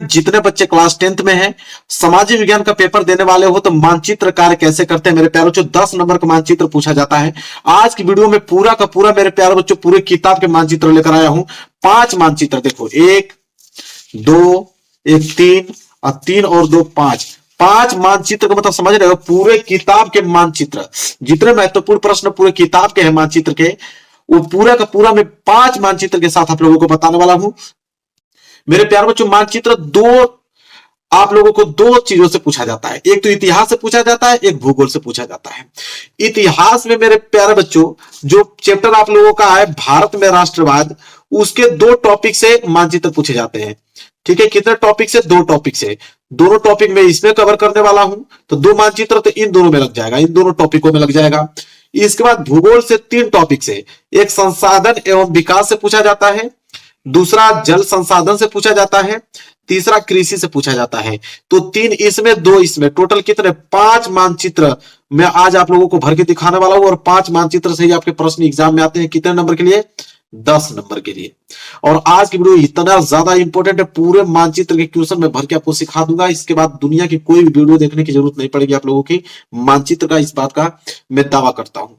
जितने बच्चे class 10th में हैं, सामाजिक विज्ञान का पेपर देने वाले हो तो मानचित्र कार्य कैसे करते हैं मेरे प्यारे बच्चों, 10 नंबर का मानचित्र पूछा जाता है। आज की वीडियो में पूरा का पूरा मेरे प्यारे बच्चों पूरे किताब के मानचित्र लेकर आया हूं। 5 मानचित्र देखो, 1 2 1 3 और 3 और 2 5, 5 मानचित्र का मतलब समझ रहे हो, पूरे किताब के मानचित्र, जितने महत्वपूर्ण प्रश्न पूरे किताब के हैं मानचित्र के, वो पूरा का पूरा मैं 5 मानचित्र के साथ आप लोगों को बताने वाला हूं। मेरे प्यारे बच्चों मानचित्र आप लोगों को 2 चीजों से पूछा जाता है, एक तो इतिहास से पूछा जाता है, एक भूगोल से पूछा जाता है। इतिहास में मेरे प्यारे बच्चों जो चैप्टर आप लोगों का है भारत में राष्ट्रवाद, उसके 2 टॉपिक से मानचित्र पूछे जाते हैं। ठीक है, कितने टॉपिक से? 2 टॉपिक से। दोनों टॉपिक में इसमें कवर करने वाला हूं, तो 2 मानचित्र तो इन दोनों में लग जाएगा, इन दोनों टॉपिकों में लग जाएगा। इसके बाद भूगोल से 3 टॉपिक से, एक संसाधन एवं विकास से पूछा जाता है, दूसरा जल संसाधन से पूछा जाता है, तीसरा कृषि से पूछा जाता है। तो 3 इसमें 2 इसमें, टोटल कितने? 5 मानचित्र मैं आज आप लोगों को भर के दिखाने वाला हूं, और 5 मानचित्र से ही आपके प्रश्न एग्जाम में आते हैं। कितने नंबर के लिए? 10 नंबर के लिए। और आज की वीडियो इतना ज्यादा इंपॉर्टेंट है, पूरे मानचित्र के क्वेश्चन में भर के आपको सिखा दूंगा। इसके बाद दुनिया की कोई भी वीडियो देखने की जरूरत नहीं पड़ेगी आप लोगों की मानचित्र का, इस बात का मैं दावा करता हूं।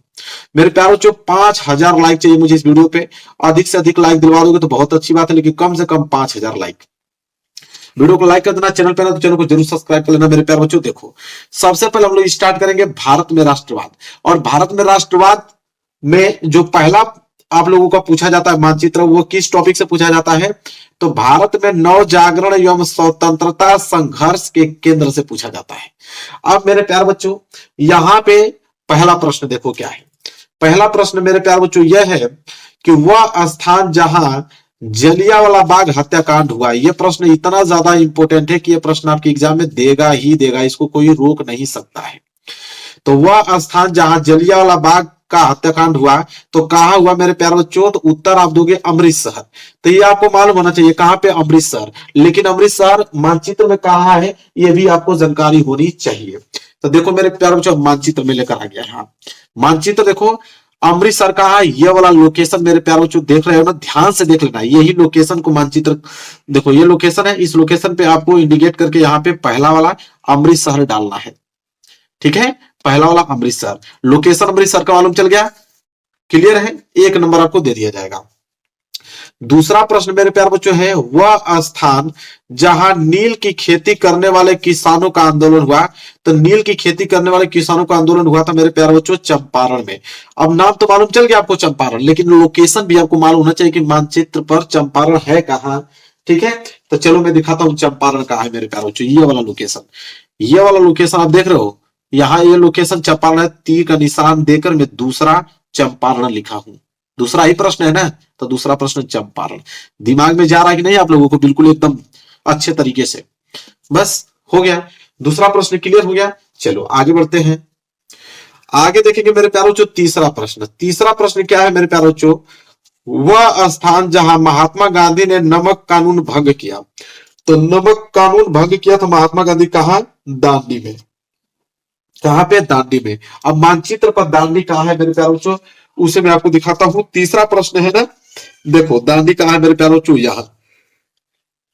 मेरे प्यारे बच्चों 5000 लाइक चाहिए मुझे इस वीडियो पे, अधिक से अधिक लाइक दिलवा दोगे तो बहुत अच्छी बात है, लेकिन कम से कम 5000 लाइक। वीडियो को लाइक कर देना, चैनल पे ना तो चैनल को जरूर सब्सक्राइब कर लेना। मेरे प्यारे बच्चों देखो, सबसे पहले हम लोग स्टार्ट करेंगे भारत में राष्ट्रवाद। और भारत में राष्ट्रवाद में जो पहला आप लोगों का पूछा जाता है मानचित्र, वो किस टॉपिक से पूछा जाता है? तो भारत में नव जागरण एवं स्वतंत्रता संघर्ष के केंद्र से पूछा जाता है। अब मेरे प्यारे बच्चों यहां पे पहला प्रश्न देखो क्या है। पहला प्रश्न मेरे प्यारे बच्चों यह है कि वह स्थान जहां जलियांवाला बाग हत्याकांड हुआ। यह प्रश्न इतना ज्यादा इंपॉर्टेंट है कि यह प्रश्न आपके एग्जाम में देगा ही देगा, इसको कोई रोक नहीं सकता है। तो वह स्थान जहां जलियांवाला बाग का हत्याकांड हुआ, तो कहां हुआ मेरे प्यारे बच्चों? तो उत्तर आप दोगे अमृतसर। तो ये आपको मालूम होना चाहिए कहां पे? अमृतसर। लेकिन अमृतसर मानचित्र में कहां है ये भी आपको जानकारी होनी चाहिए। तो देखो मेरे प्यारे बच्चों मानचित्र में लेकर आ गया। हाँ, मानचित्र देखो अमृतसर का है, ये वाला लोकेशन मेरे प्यारे बच्चों देख रहे हो ना, ध्यान से देख लेना। यही लोकेशन को मानचित्र देखो, ये लोकेशन है, इस लोकेशन पे आपको इंडिकेट करके यहाँ पे पहला वाला अमृतसर डालना है। ठीक है, पहला वाला अमृतसर, लोकेशन अमृतसर का मालूम चल गया, क्लियर है, 1 नंबर आपको दे दिया जाएगा। दूसरा प्रश्न मेरे प्यारे बच्चों है, वह स्थान जहां नील की खेती करने वाले किसानों का आंदोलन हुआ। तो नील की खेती करने वाले किसानों का आंदोलन हुआ था मेरे प्यारे बच्चों चंपारण में। अब नाम तो मालूम चल गया आपको चंपारण, लेकिन लोकेशन भी आपको मालूम होना चाहिए कि मानचित्र पर चंपारण है कहां। ठीक है, तो चलो मैं दिखाता हूं चंपारण कहां है मेरे प्यारे बच्चों। ये वाला लोकेशन, ये वाला लोकेशन आप देख रहे हो, यहाँ ये लोकेशन चंपारण है। तीर का निशान देकर मैं दूसरा चंपारण लिखा हूं। दूसरा ही प्रश्न है ना, तो दूसरा प्रश्न चंपारण। दिमाग में जा रहा है कि नहीं आप लोगों को? बिल्कुल एकदम अच्छे तरीके से। बस हो गया, दूसरा प्रश्न क्लियर हो गया। चलो आगे बढ़ते हैं, आगे देखेंगे मेरे प्यारों बच्चों तीसरा प्रश्न। तीसरा प्रश्न क्या है मेरे प्यारों बच्चों? वह स्थान जहां महात्मा गांधी ने नमक कानून भंग किया। तो नमक कानून भंग किया था महात्मा गांधी कहां? दांडी में। कहां पे? दांडी में। अब मानचित्र पर दांडी कहां है मेरे प्यारे बच्चों, उसे मैं आपको दिखाता हूं। तीसरा प्रश्न है ना, देखो दांडी कहां है मेरे प्यारे बच्चों? यहां,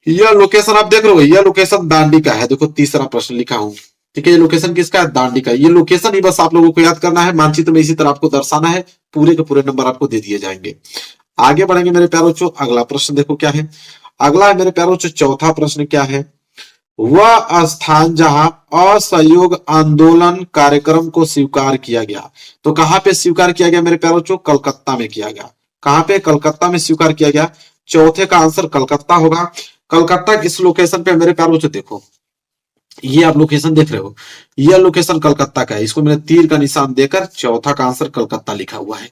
यह लोकेशन आप देख रहे हो, यह लोकेशन दांडी का है। देखो तीसरा प्रश्न लिखा हूं। ठीक है, ये लोकेशन किसका है? दांडी का। ये लोकेशन ही बस आप लोगों को याद करना है, मानचित्र में इसी तरह आपको दर्शाना है, पूरे के पूरे नंबर आपको दे दिए जाएंगे। आगे बढ़ेंगे मेरे प्यारे बच्चों, अगला प्रश्न देखो क्या है। अगला है मेरे प्यारे बच्चों चौथा प्रश्न क्या है? वह स्थान जहां असहयोग आंदोलन कार्यक्रम को स्वीकार किया गया। तो कहां पे स्वीकार किया गया मेरे प्यारे बच्चों? कलकत्ता में किया गया। कहां पे? कलकत्ता में स्वीकार किया गया। चौथे का आंसर कलकत्ता होगा। कलकत्ता किस लोकेशन पे मेरे प्यारे बच्चों? देखो ये आप लोकेशन देख रहे हो, यह लोकेशन कलकत्ता का है। इसको मैंने तीर का निशान देकर चौथा का आंसर कलकत्ता लिखा हुआ है।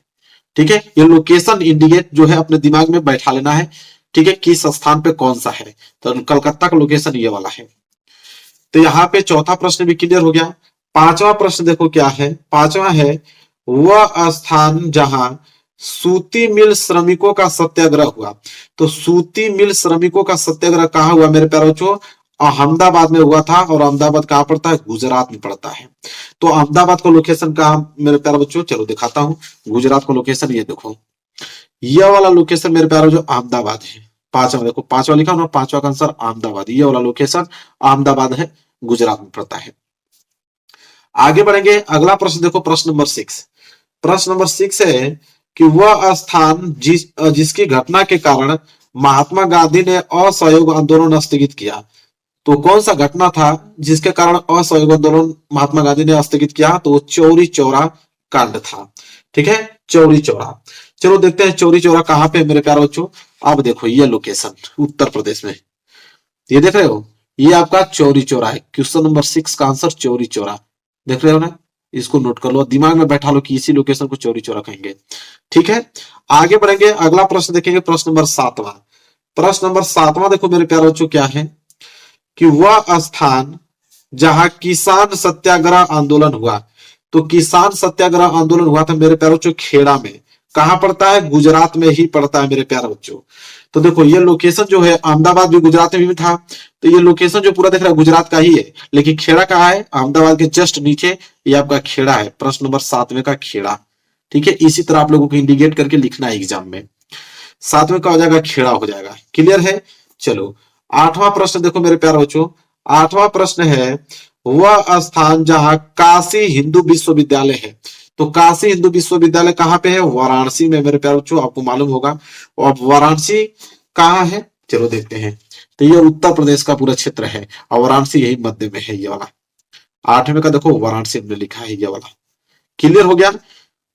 ठीक है, ये लोकेशन इंडिकेट जो है अपने दिमाग में बैठा लेना है। ठीक है, किस स्थान पे कौन सा है, तो कलकत्ता का लोकेशन ये वाला है। तो यहाँ पे चौथा प्रश्न भी क्लियर हो गया। पांचवा प्रश्न देखो क्या है। पांचवा है, वह स्थान जहां सूती मिल श्रमिकों का सत्याग्रह हुआ। तो सूती मिल श्रमिकों का सत्याग्रह कहां हुआ मेरे प्यारे बच्चों? अहमदाबाद में हुआ था। और अहमदाबाद कहां पड़ता है? गुजरात में पड़ता है। तो अहमदाबाद का लोकेशन कहां मेरे प्यारे बच्चों? चलो दिखाता हूं गुजरात का लोकेशन। ये देखो, यह वाला लोकेशन मेरे प्यारे बच्चों अहमदाबाद है। पांचवा देखो, पांचवा लिखा ना, पांचवा का आंसर अहमदाबाद, ये वाला लोकेशन अहमदाबाद है, गुजरात में पड़ता है। आगे बढ़ेंगे, अगला प्रश्न देखो, प्रश्न नंबर 6। प्रश्न नंबर 6 है कि वह स्थान जिसकी घटना के कारण महात्मा गांधी ने असहयोग आंदोलन स्थगित किया, तो कौन सा घटना था जिसके कारण असहयोग आंदोलन महात्मा गांधी ने स्थगित किया, तो चौरी चौरा कांड था। ठीक है, चौरी चौरा। चलो देखते हैं चौरी चौरा कहां पे है मेरे प्यारे बच्चों। अब देखो ये लोकेशन उत्तर प्रदेश में, ये देख रहे हो, ये आपका चौरी चौरा है। क्वेश्चन नंबर 6 का आंसर चौरी चौरा, देख रहे हो ना, इसको नोट कर लो, दिमाग में बैठा लो कि इसी लोकेशन को चौरी चौरा कहेंगे। ठीक है, आगे बढ़ेंगे, अगला प्रश्न देखेंगे, प्रश्न नंबर 7वां। प्रश्न नंबर 7वां देखो मेरे प्यारे बच्चों क्या है कि वह स्थान जहां किसान सत्याग्रह आंदोलन हुआ, तो किसान सत्याग्रह आंदोलन हुआ था मेरे प्यारे बच्चों खेड़ा में। कहां पड़ता है, गुजरात में ही पड़ता है मेरे प्यारे बच्चों। तो देखो ये लोकेशन जो है, अहमदाबाद भी गुजरात में भी था, तो ये लोकेशन जो पूरा देख रहा है गुजरात का ही है, लेकिन खेड़ा कहाँ है, अहमदाबाद के जस्ट नीचे ये आपका खेड़ा है। प्रश्न नंबर 7वें का खेड़ा। ठीक है, इसी तरह आप लोगों को इंडिकेट करके लिखना है एग्जाम में। 7वें का हो जाएगा खेड़ा, हो जाएगा। क्लियर है। चलो 8वां प्रश्न देखो मेरे प्यारे बच्चों। 8वां प्रश्न है, वह स्थान जहां काशी हिंदू विश्वविद्यालय है, तो काशी हिंदू विश्वविद्यालय कहां पे है, वाराणसी में मेरे प्यारे बच्चों, आपको मालूम होगा। और वाराणसी कहां है, चलो देखते हैं। तो ये उत्तर प्रदेश का पूरा क्षेत्र है और वाराणसी यही मध्य में है, ये वाला 8वें का देखो वाराणसी में लिखा है, ये वाला। क्लियर हो गया,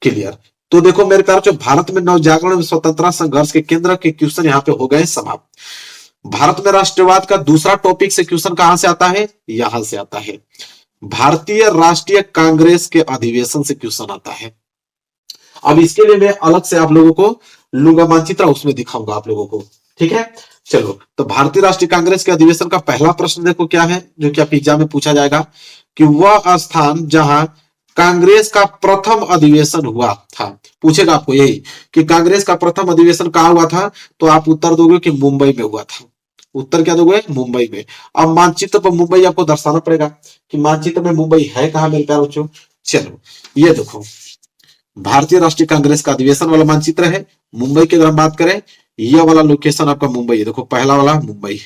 क्लियर। तो देखो मेरे प्यारे बच्चों, भारत में नवजागरण में स्वतंत्रता संघर्ष के केंद्र के क्वेश्चन यहाँ पे हो गए समाप्त। भारत में राष्ट्रवाद का दूसरा टॉपिक से क्वेश्चन कहां से आता है, यहां से आता है। भारतीय राष्ट्रीय कांग्रेस के अधिवेशन से क्वेश्चन आता है। अब इसके लिए मैं अलग से आप लोगों को लूंगा मानचित्र, उसमें दिखाऊंगा आप लोगों को। ठीक है, चलो तो भारतीय राष्ट्रीय कांग्रेस के अधिवेशन का पहला प्रश्न देखो क्या है, जो कि आप एग्जाम में पूछा जाएगा कि वह स्थान जहां कांग्रेस का प्रथम अधिवेशन हुआ था, पूछेगा आपको यही कि कांग्रेस का प्रथम अधिवेशन कहां हुआ था, तो आप उत्तर दोगे कि मुंबई में हुआ था। उत्तर क्या दोगे, मुंबई में। अब मानचित्र पर मुंबई आपको दर्शाना पड़ेगा कि मानचित्र में मुंबई है कहां मेरे प्यारे बच्चों। चलो ये देखो, भारतीय राष्ट्रीय कांग्रेस का अधिवेशन वाला मानचित्र है। मुंबई की अगर हम बात करें, यह वाला लोकेशन आपका मुंबई है, देखो पहला वाला मुंबई।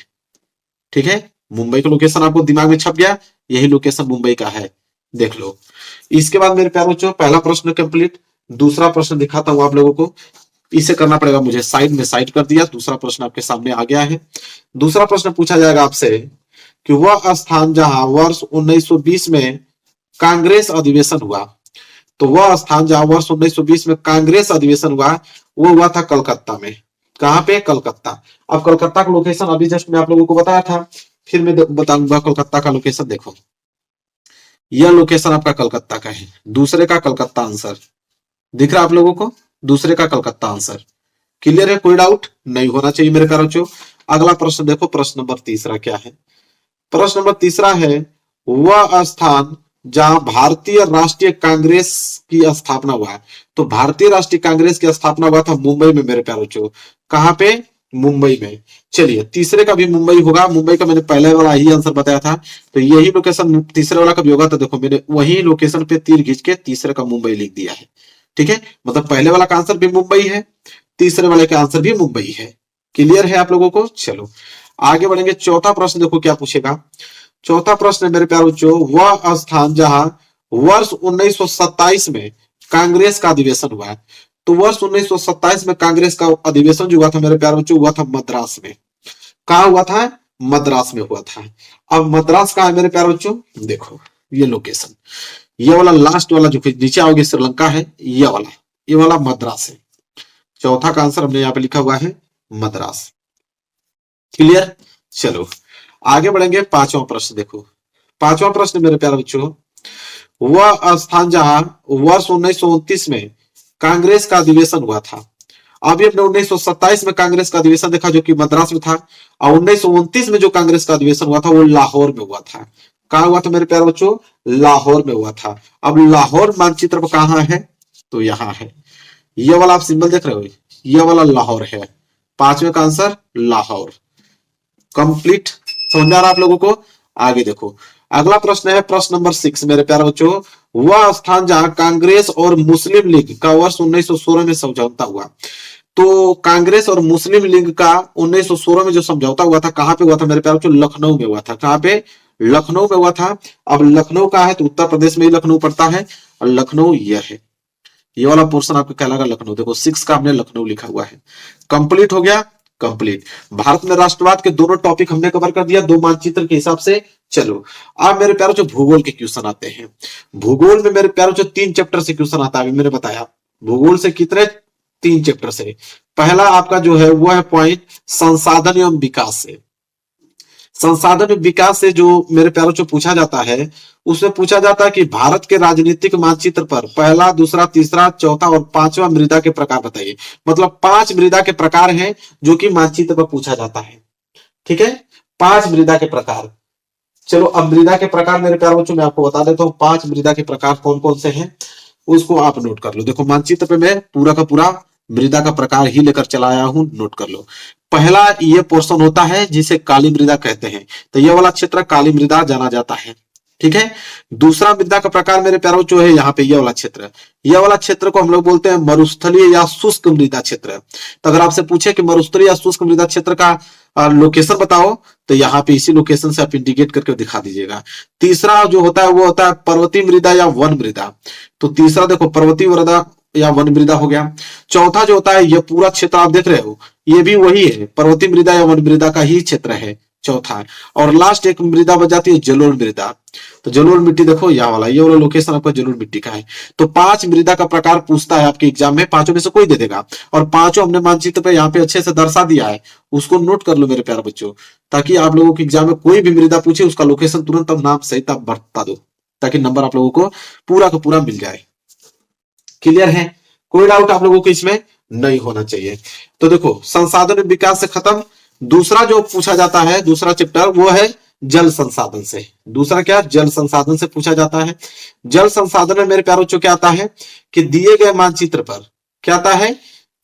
ठीक है, मुंबई का लोकेशन आपको दिमाग में छप गया, यही लोकेशन मुंबई का है, देख लो। इसके बाद मेरे प्यारे बच्चों पहला प्रश्न कंप्लीट। दूसरा प्रश्न दिखाता हूं आप लोगों को, इसे करना पड़ेगा मुझे, साइड में साइड कर दिया। दूसरा प्रश्न आपके सामने आ गया है। दूसरा प्रश्न पूछा जाएगा आपसे कि वह स्थान जहां वर्ष 1920 में कांग्रेस अधिवेशन हुआ, तो वह स्थान जहां वर्ष 1920 में कांग्रेस अधिवेशन हुआ, वो हुआ था कलकत्ता में। कहां पे, कलकत्ता। अब कलकत्ता का लोकेशन अभी जस्ट मैं आप लोगों को बताया था, फिर मैं बताऊंगा कलकत्ता का लोकेशन। देखो यह लोकेशन आपका कलकत्ता का है, दूसरे का कलकत्ता आंसर दिख रहा है आप लोगों को, दूसरे का कलकत्ता आंसर। क्लियर है, कोई डाउट नहीं होना चाहिए मेरे प्यारे बच्चों। अगला प्रश्न देखो, प्रश्न नंबर 3 क्या है। प्रश्न नंबर 3 है, वह स्थान जहां भारतीय राष्ट्रीय कांग्रेस की स्थापना हुआ है, तो भारतीय राष्ट्रीय कांग्रेस की स्थापना हुआ था मुंबई में मेरे प्यारे बच्चों। कहां पे, मुंबई में। चलिए तीसरे का भी मुंबई होगा, मुंबई का मैंने पहले वाला ही आंसर बताया था, तो यही लोकेशन तीसरे वाला का भी होगा। तो देखो मैंने वही लोकेशन पे तीर खींच के तीसरे का मुंबई लिख दिया है। ठीक है, मतलब पहले वाला का आंसर भी मुंबई है, तीसरे वाले का आंसर भी मुंबई है। क्लियर है आप लोगों को। चलो आगे बढ़ेंगे, चौथा प्रश्न देखो क्या पूछेगा। चौथा प्रश्न है मेरे प्यारे बच्चों, वह स्थान जहां वर्ष 1927 में कांग्रेस का अधिवेशन हुआ है, तो वर्ष 1927 में कांग्रेस का अधिवेशन जो हुआ था मेरे प्यारे बच्चों, हुआ था मद्रास में। कहा हुआ था, मद्रास में हुआ था। अब मद्रास कहा है मेरे प्यारे बच्चों, देखो ये लोकेशन, ये वाला लास्ट वाला जो नीचे आओगे श्रीलंका है, ये वाला मद्रास है। चौथा का आंसर हमने यहाँ पे लिखा हुआ है मद्रास। क्लियर। चलो आगे बढ़ेंगे, पांचवा प्रश्न देखो। पांचवा प्रश्न मेरे प्यारे बच्चों, वह स्थान जहां वर्ष 1929 में कांग्रेस का अधिवेशन हुआ था। अभी हमने 1927 में कांग्रेस का अधिवेशन देखा जो कि मद्रास में था, और 1929 में जो कांग्रेस का अधिवेशन हुआ था वो लाहौर में हुआ था। कहा हुआ था मेरे प्यारे बच्चों, लाहौर में हुआ था। अब लाहौर मानचित्र पर कहां है, तो यहां है। ये वाला आप सिंबल देख रहे हो, ये वाला लाहौर है। पांचवें का आंसर लाहौर। कंप्लीट, समझ में आ रहा आप लोगों को। आगे देखो, अगला प्रश्न है प्रश्न नंबर 6 मेरे प्यारे बच्चों, वह स्थान जहां कांग्रेस और मुस्लिम लीग का वर्ष 1916 में समझौता हुआ, तो कांग्रेस और मुस्लिम लीग का 1916 में जो समझौता हुआ था, कहां पे हुआ था मेरे प्यारे बच्चों? लखनऊ में हुआ था। कहां पे? लखनऊ में हुआ था। अब लखनऊ का है तो उत्तर प्रदेश में ही लखनऊ पड़ता है, और लखनऊ यह है, ये वाला पोर्शन आपका कहलाएगा लखनऊ। देखो 6 का हमने लखनऊ लिखा हुआ है। कंप्लीट हो गया? कंप्लीट। भारत में राष्ट्रवाद के दोनों टॉपिक हमने कवर कर दिया, 2 मानचित्र के हिसाब से। चलो अब मेरे प्यारों जो भूगोल के क्वेश्चन आते हैं। भूगोल में मेरे प्यारों जो 3 चैप्टर से क्वेश्चन आता है, अभी मैंने बताया भूगोल से कितने? 3 चैप्टर से। पहला आपका जो है वो है पॉइंट संसाधन एवं विकास से। संसाधन विकास से जो मेरे प्यारों जो पूछा जाता है, उसमें पूछा जाता है कि भारत के राजनीतिक मानचित्र पर पहला, दूसरा, तीसरा, चौथा और 5वां मृदा के प्रकार बताइए। मतलब 5 मृदा के प्रकार हैं जो कि मानचित्र पर पूछा जाता है। ठीक है, 5 मृदा के प्रकार। चलो अब मृदा के प्रकार मेरे प्यारे बच्चों मैं आपको बता देता हूँ, 5 मृदा के प्रकार कौन कौन से हैं उसको आप नोट कर लो। देखो मानचित्र पे मैं पूरा का पूरा मृदा का प्रकार ही लेकर चला आया हूं, नोट कर लो। पहला ये पोर्शन होता है जिसे काली मृदा कहते हैं, तो ये वाला क्षेत्र काली मृदा जाना जाता है। ठीक है, दूसरा मृदा का प्रकार मेरे प्यारों जो है यहाँ पे ये वाला क्षेत्र, ये वाला क्षेत्र को हम लोग बोलते हैं मरुस्थलीय या शुष्क मृदा क्षेत्र। तो अगर आपसे पूछे कि मरुस्थलीय या शुष्क मृदा क्षेत्र का लोकेशन बताओ, तो यहाँ पे इसी लोकेशन से आप इंडिकेट करके दिखा दीजिएगा। तीसरा जो होता है वो होता है पर्वतीय मृदा या वन मृदा। तो तीसरा देखो पर्वतीय मृदा या वन मृदा हो गया। चौथा जो होता है ये पूरा क्षेत्र आप देख रहे हो, ये भी वही है, पर्वतीय मृदा या वन मृदा का ही क्षेत्र है चौथा। और लास्ट एक मृदा बच जाती है जलोढ़ मृदा। तो जलोढ़ मिट्टी देखो यह वाला, ये वाला लोकेशन आपका जलोढ़ मिट्टी का है। तो 5 मृदा का प्रकार पूछता है आपके एग्जाम में, 5 में से कोई दे देगा, और 5 हमने मानचित्र पे यहाँ पे अच्छे से दर्शा दिया है, उसको नोट कर लो मेरे प्यारे बच्चों, ताकि आप लोगों के एग्जाम में कोई भी मृदा पूछे उसका लोकेशन तुरंत अब नाम सहित आप बता दो, ताकि नंबर आप लोगों को पूरा का पूरा मिल जाए। क्लियर है? कोई डाउट आप लोगों को इसमें नहीं होना चाहिए। तो देखो संसाधन विकास से खत्म। दूसरा जो पूछा जाता है, दूसरा चैप्टर वो है जल संसाधन से। दूसरा क्या? जल संसाधन से पूछा जाता है। जल संसाधन में मेरे प्यारों क्या आता है कि दिए गए मानचित्र पर क्या आता है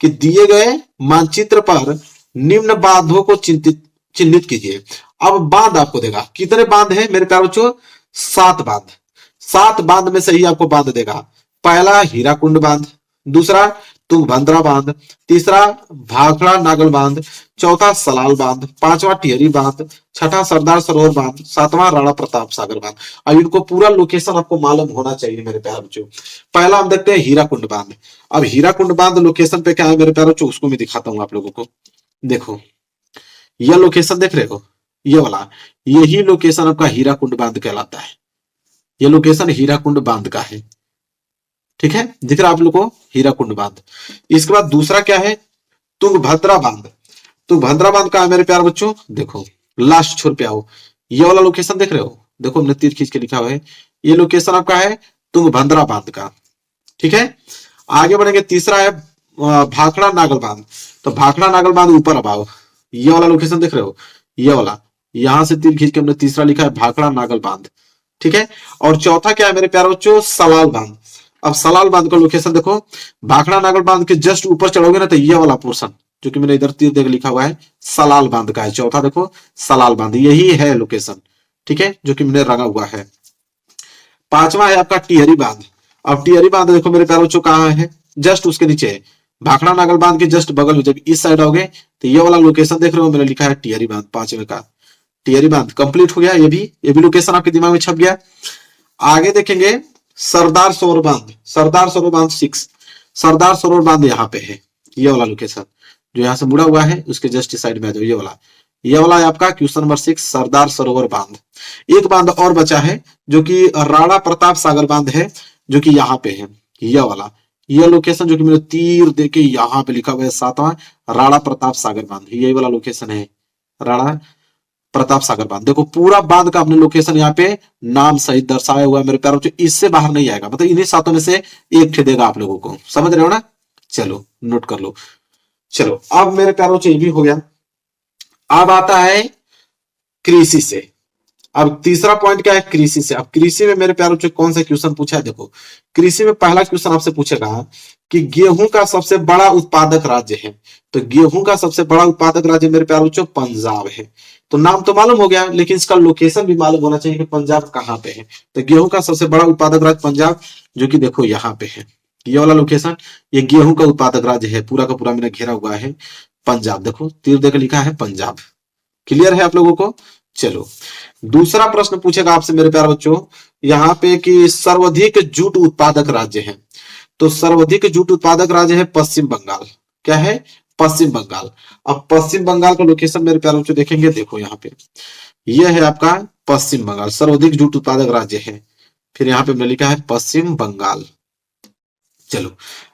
कि दिए गए मानचित्र पर निम्न बांधों को चिन्हित कीजिए। अब बांध आपको देगा, कितने बांध है मेरे प्यारों? 7 बांध। 7 बांध में से ही आपको बांध देगा। पहला हीराकुंड बांध, दूसरा तुंगभद्रा बांध, तीसरा भाखड़ा नागल बांध, चौथा सलाल बांध, 5वां टिहरी बांध, 6ठा सरदार सरोवर बांध, 7वां राणा प्रताप सागर बांध। अब इनको पूरा लोकेशन आपको मालूम होना चाहिए मेरे प्यारे बच्चों। पहला हम देखते हैं हीराकुंड बांध। अब हीराकुंड बांध लोकेशन पे क्या है मेरे प्यारे बच्चों, उसको मैं दिखाता हूं आप लोगों को। देखो यह लोकेशन देख रहे हो, ये वाला, यही लोकेशन आपका हीराकुंड बांध कहलाता है। यह लोकेशन हीराकुंड बांध का है। ठीक है, दिख रहा आप लोग को हीराकुंड बांध। इसके बाद दूसरा क्या है? तुंगभद्रा बांध। तुंगभद्रा बांध का है मेरे प्यारे बच्चों, देखो लास्ट छोर पे आओ, ये वाला लोकेशन देख रहे हो, देखो हमने तीर खींच के लिखा हुआ है, ये लोकेशन आपका है तुंगभद्रा बांध का। ठीक है, आगे बढ़ेंगे। तीसरा है भाखड़ा नागल बांध। तो भाखड़ा नागल बांध ऊपर अब आओ, ये वाला लोकेशन देख रहे हो, ये वाला, यहां से तीर खींच के हमने तीसरा लिखा है भाखड़ा नागल बांध। ठीक है, और चौथा क्या है मेरे प्यारे बच्चों? सलाल बांध। अब सलाल बांध का लोकेशन देखो, भाखड़ा नागल बांध के जस्ट ऊपर चढ़ोगे ना तो ये वाला पोर्शन जो कि मैंने इधर तीर देख लिखा हुआ है सलाल बांध का है। चौथा देखो सलाल बांध, यही है लोकेशन। ठीक है, जो कि मैंने रंगा हुआ है। 5वां है आपका टिहरी बांध। अब टिहरी बांध देखो मेरे प्यारे बच्चों कहाँ है? जस्ट उसके नीचे है, भाखड़ा नागल बांध के जस्ट बगल में। जब इस साइड आओगे तो ये वाला लोकेशन देख रहे हो, मैंने लिखा है टिहरी बांध, 5वें का टिहरी बांध। कंप्लीट हो गया, ये भी लोकेशन आपके दिमाग में छप गया। आगे देखेंगे सरदार सरोवर बांध। सरदार सरोवर बांध 6, सरदार सरोवर बांध यहाँ पे है, ये वाला लोकेशन जो यहाँ से मुड़ा हुआ है उसके जस्ट साइड में आ जाओ, ये वाला है आपका क्वेश्चन नंबर 6 सरदार सरोवर बांध। एक बांध और बचा है जो कि राणा प्रताप सागर बांध है, जो कि यहाँ पे है, ये वाला, ये लोकेशन जो कि मैंने तीर देके यहाँ पे लिखा हुआ है 7वां राणा प्रताप सागर बांध, यही वाला लोकेशन है राणा प्रताप सागर बांध। देखो पूरा बांध का अपने लोकेशन यहाँ पे नाम सहित दर्शाया हुआ है मेरे प्यारों, इससे बाहर नहीं आएगा, मतलब इन्हीं 7 में से एक ठे देगा आप लोगों को, समझ रहे हो ना? चलो नोट कर लो। चलो अब मेरे प्यारों ये भी हो गया। अब आता है कृषि से। अब तीसरा पॉइंट क्या है? कृषि से। अब कृषि में मेरे प्यारों से कौन सा क्वेश्चन पूछा है? देखो कृषि में पहला क्वेश्चन आपसे पूछेगा कि गेहूं का सबसे बड़ा उत्पादक राज्य है। तो गेहूं का सबसे बड़ा उत्पादक राज्य मेरे प्यारों से पंजाब है। तो नाम तो मालूम हो गया, लेकिन इसका लोकेशन भी मालूम होना चाहिए कि पंजाब कहाँ पे है। तो गेहूं का सबसे बड़ा उत्पादक राज्य पंजाब, जो कि देखो यहाँ पे है, ये वाला लोकेशन, ये गेहूं का उत्पादक राज्य है, पूरा का पूरा मैंने घेरा हुआ है पंजाब। देखो तीर देकर लिखा है पंजाब। क्लियर है आप लोगों को? चलो दूसरा प्रश्न पूछेगा आपसे मेरे प्यारे बच्चों यहाँ पे कि सर्वाधिक जूट उत्पादक राज्य है। तो सर्वाधिक जूट उत्पादक राज्य है पश्चिम बंगाल। क्या है? पश्चिम बंगाल। अब पश्चिम बंगाल का लोकेशन मेरे प्यारे बच्चों देखेंगे, देखो यहाँ पे यह है आपका पश्चिम बंगाल, सर्वाधिक जूट उत्पादक राज्य है। फिर यहाँ पे मैंने लिखा है पश्चिम बंगाल। चलो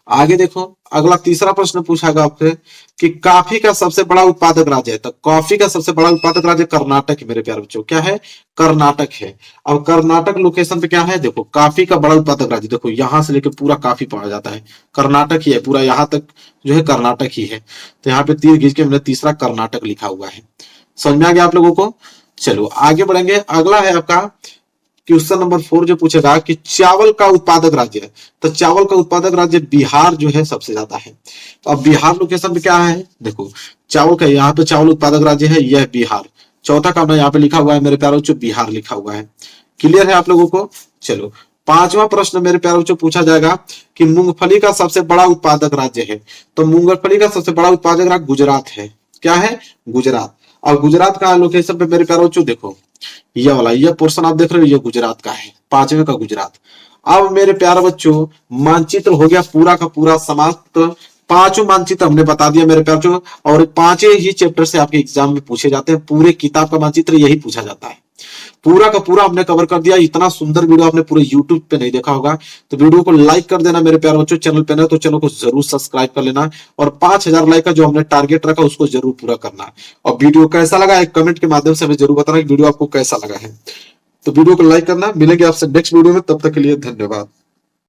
आगे देखो, अगला तीसरा प्रश्न पूछागा आपसे कि कॉफी का सबसे बड़ा उत्पादक राज्य है। तो कॉफी का सबसे बड़ा उत्पादक राज्य कर्नाटक है मेरे प्यारे बच्चों। क्या है? कर्नाटक है। अब कर्नाटक लोकेशन पे क्या है, देखो कॉफी का बड़ा उत्पादक राज्य, देखो यहां से लेके पूरा कॉफी पाया जाता है, कर्नाटक ही है, पूरा यहाँ तक जो है कर्नाटक ही है। तो यहाँ पे तीर खींच के मैंने तीसरा कर्नाटक लिखा हुआ है। समझ में आ गया आप लोगों को? चलो आगे बढ़ेंगे। अगला है आपका क्वेश्चन नंबर 4 जो पूछेगा कि चावल का उत्पादक राज्य है। तो चावल का उत्पादक राज्य बिहार जो है सबसे ज्यादा है। तो अब बिहार लोकेशन पे क्या है, देखो चावल का यहाँ पे चावल उत्पादक राज्य है, यह बिहार। चौथा का यहाँ पे लिखा हुआ है मेरे प्यारे बच्चों, बिहार लिखा हुआ है। क्लियर है आप लोगों को? चलो पांचवा प्रश्न मेरे प्यारे बच्चों पूछा जाएगा कि मूंगफली का सबसे बड़ा उत्पादक राज्य है। तो मूंगफली का सबसे बड़ा उत्पादक राज्य गुजरात है। क्या है? गुजरात। और गुजरात का लोकेशन पे मेरे प्यारे बच्चों देखो ये वाला, ये पोर्शन आप देख रहे हो, ये गुजरात का है, पांचवे का गुजरात। अब मेरे प्यारे बच्चों मानचित्र हो गया पूरा का पूरा समाप्त। पांचों मानचित्र हमने बता दिया मेरे प्यारे बच्चों, और पांचे ही चैप्टर से आपके एग्जाम में पूछे जाते हैं। पूरे किताब का मानचित्र यही पूछा जाता है। पूरा का पूरा हमने कवर कर दिया। इतना सुंदर वीडियो आपने पूरे यूट्यूब पे नहीं देखा होगा, तो वीडियो को लाइक कर देना मेरे प्यारे बच्चों। चैनल पे ना तो चैनल को जरूर सब्सक्राइब कर लेना, और 5000 लाइक का जो हमने टारगेट रखा उसको जरूर पूरा करना। और वीडियो कैसा लगा एक कमेंट के माध्यम से हमें जरूर बताना कि वीडियो आपको कैसा लगा है। तो वीडियो को लाइक करना। मिलेंगे आपसे नेक्स्ट वीडियो में, तब तक के लिए धन्यवाद।